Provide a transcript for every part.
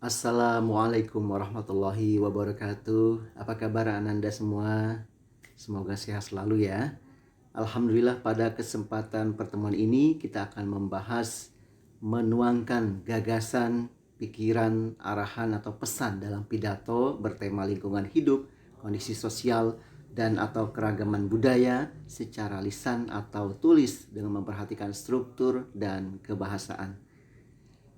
Assalamualaikum warahmatullahi wabarakatuh. Apa kabar Ananda semua? Semoga sehat selalu ya. Alhamdulillah pada kesempatan pertemuan ini kita akan membahas menuangkan gagasan, pikiran, arahan atau pesan dalam pidato bertema lingkungan hidup, kondisi sosial, dan atau keragaman budaya secara lisan atau tulis dengan memperhatikan struktur dan kebahasaan.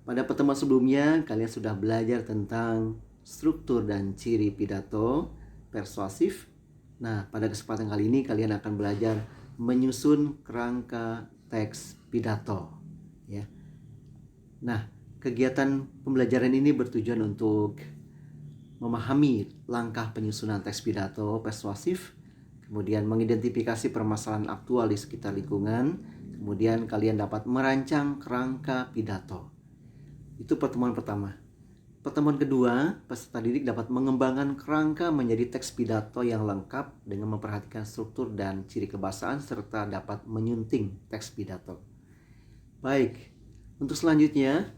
Pada pertemuan sebelumnya, kalian sudah belajar tentang struktur dan ciri pidato persuasif. Nah, pada kesempatan kali ini kalian akan belajar menyusun kerangka teks pidato. Ya. Nah, kegiatan pembelajaran ini bertujuan untuk memahami langkah penyusunan teks pidato persuasif, kemudian mengidentifikasi permasalahan aktual di sekitar lingkungan, kemudian kalian dapat merancang kerangka pidato. Itu pertemuan pertama. Pertemuan kedua, peserta didik dapat mengembangkan kerangka menjadi teks pidato yang lengkap dengan memperhatikan struktur dan ciri kebahasaan serta dapat menyunting teks pidato. Baik, untuk selanjutnya,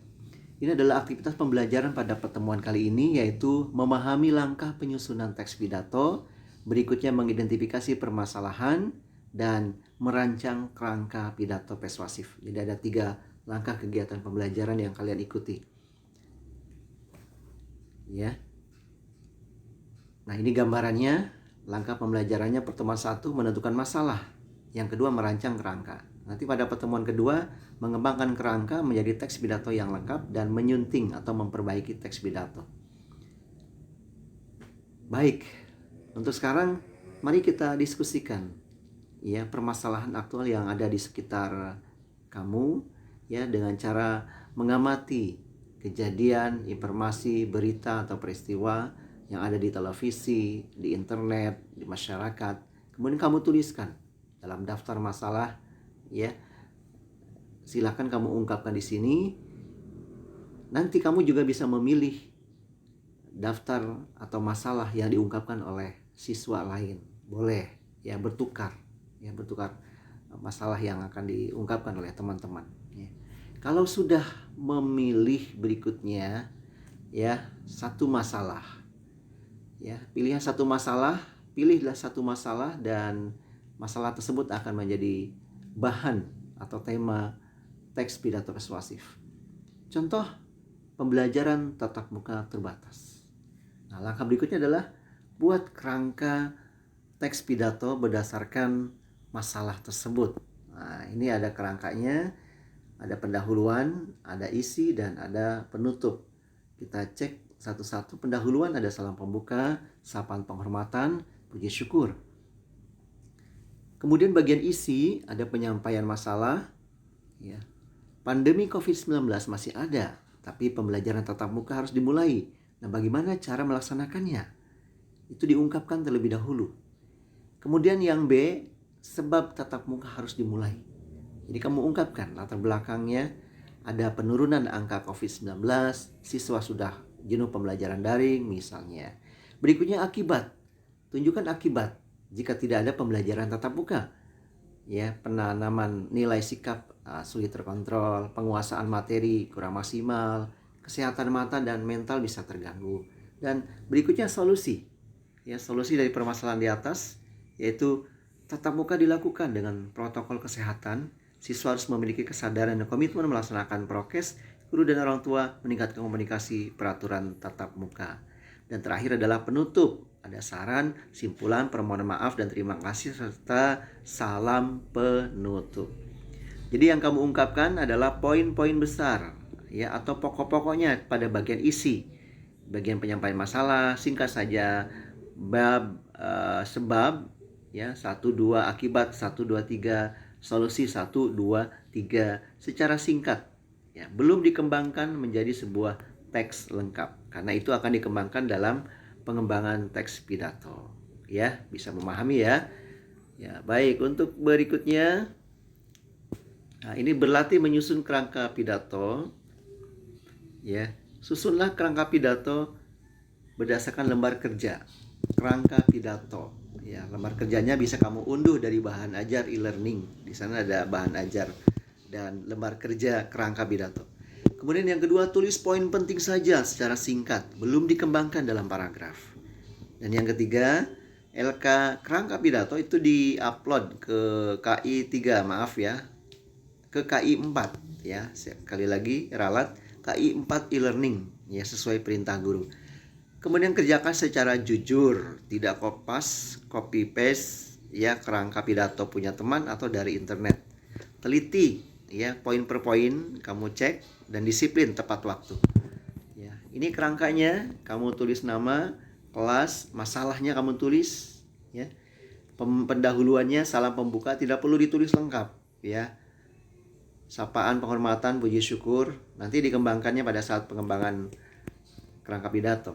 ini adalah aktivitas pembelajaran pada pertemuan kali ini, yaitu memahami langkah penyusunan teks pidato, berikutnya mengidentifikasi permasalahan, dan merancang kerangka pidato persuasif. Jadi ada 3 langkah kegiatan pembelajaran yang kalian ikuti. Ya. Nah, ini gambarannya. Langkah pembelajarannya, pertemuan 1 menentukan masalah, yang kedua merancang kerangka. Nanti pada pertemuan kedua mengembangkan kerangka menjadi teks pidato yang lengkap dan menyunting atau memperbaiki teks pidato. Baik, untuk sekarang mari kita diskusikan ya permasalahan aktual yang ada di sekitar kamu ya dengan cara mengamati kejadian, informasi, berita atau peristiwa yang ada di televisi, di internet, di masyarakat. Kemudian kamu tuliskan dalam daftar masalah ya. Silakan kamu ungkapkan di sini. Nanti kamu juga bisa memilih daftar atau masalah yang diungkapkan oleh siswa lain. Boleh ya bertukar masalah yang akan diungkapkan oleh teman-teman ya. Kalau sudah memilih berikutnya ya satu masalah ya, pilihlah satu masalah dan masalah tersebut akan menjadi bahan atau tema teks pidato persuasif. Contoh pembelajaran tatap muka terbatas. Nah, langkah berikutnya adalah buat kerangka teks pidato berdasarkan masalah tersebut. Nah, ini ada kerangkanya, ada pendahuluan, ada isi, dan ada penutup. Kita cek satu-satu. Pendahuluan ada salam pembuka, sapaan penghormatan, puji syukur. Kemudian bagian isi ada penyampaian masalah. Ya. Pandemi COVID-19 masih ada, tapi pembelajaran tatap muka harus dimulai. Nah, bagaimana cara melaksanakannya? Itu diungkapkan terlebih dahulu. Kemudian yang B, sebab tatap muka harus dimulai. Jadi kamu ungkapkan latar belakangnya, ada penurunan angka COVID-19, siswa sudah jenuh pembelajaran daring misalnya. Berikutnya akibat. Tunjukkan akibat jika tidak ada pembelajaran tatap muka. Ya, penanaman nilai sikap sulit terkontrol, penguasaan materi kurang maksimal, kesehatan mata dan mental bisa terganggu. Dan berikutnya solusi. Ya, solusi dari permasalahan di atas yaitu tatap muka dilakukan dengan protokol kesehatan. Siswa harus memiliki kesadaran dan komitmen melaksanakan prokes. Guru dan orang tua meningkatkan komunikasi peraturan tatap muka. Dan terakhir adalah penutup. Ada saran, simpulan, permohonan maaf, dan terima kasih, serta salam penutup. Jadi yang kamu ungkapkan adalah poin-poin besar ya, atau pokok-pokoknya pada bagian isi. Bagian penyampaian masalah, singkat saja, bab, sebab, ya 1, 2, akibat 1, 2, 3, solusi 1, 2, 3 secara singkat ya, belum dikembangkan menjadi sebuah teks lengkap karena itu akan dikembangkan dalam pengembangan teks pidato ya. Bisa memahami ya. Ya, baik, untuk berikutnya nah, ini berlatih menyusun kerangka pidato ya. Susunlah kerangka pidato berdasarkan lembar kerja kerangka pidato. Ya, lembar kerjanya bisa kamu unduh dari bahan ajar e-learning. Di sana ada bahan ajar dan lembar kerja kerangka pidato. Kemudian yang kedua, tulis poin penting saja secara singkat, belum dikembangkan dalam paragraf. Dan yang ketiga, LK kerangka pidato itu di-upload ke KI 3, maaf ya, ke KI 4 ya. Sekali lagi ralat KI 4 e-learning ya, sesuai perintah guru. Kemudian kerjakan secara jujur, tidak copy paste ya kerangka pidato punya teman atau dari internet. Teliti ya, poin per poin kamu cek dan disiplin tepat waktu. Ya, ini kerangkanya, kamu tulis nama, kelas, masalahnya kamu tulis ya. Pendahuluannya salam pembuka tidak perlu ditulis lengkap ya. Sapaan, penghormatan, puji syukur nanti dikembangkannya pada saat pengembangan kerangka pidato.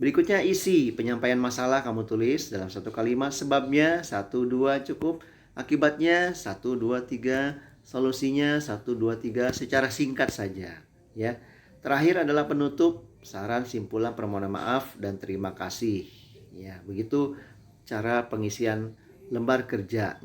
Berikutnya isi penyampaian masalah kamu tulis dalam satu kalimat, sebabnya 1, 2 cukup, akibatnya 1, 2, 3, solusinya 1, 2, 3 secara singkat saja ya. Terakhir adalah penutup, saran, simpulan, permohonan maaf dan terima kasih. Ya, begitu cara pengisian lembar kerjanya.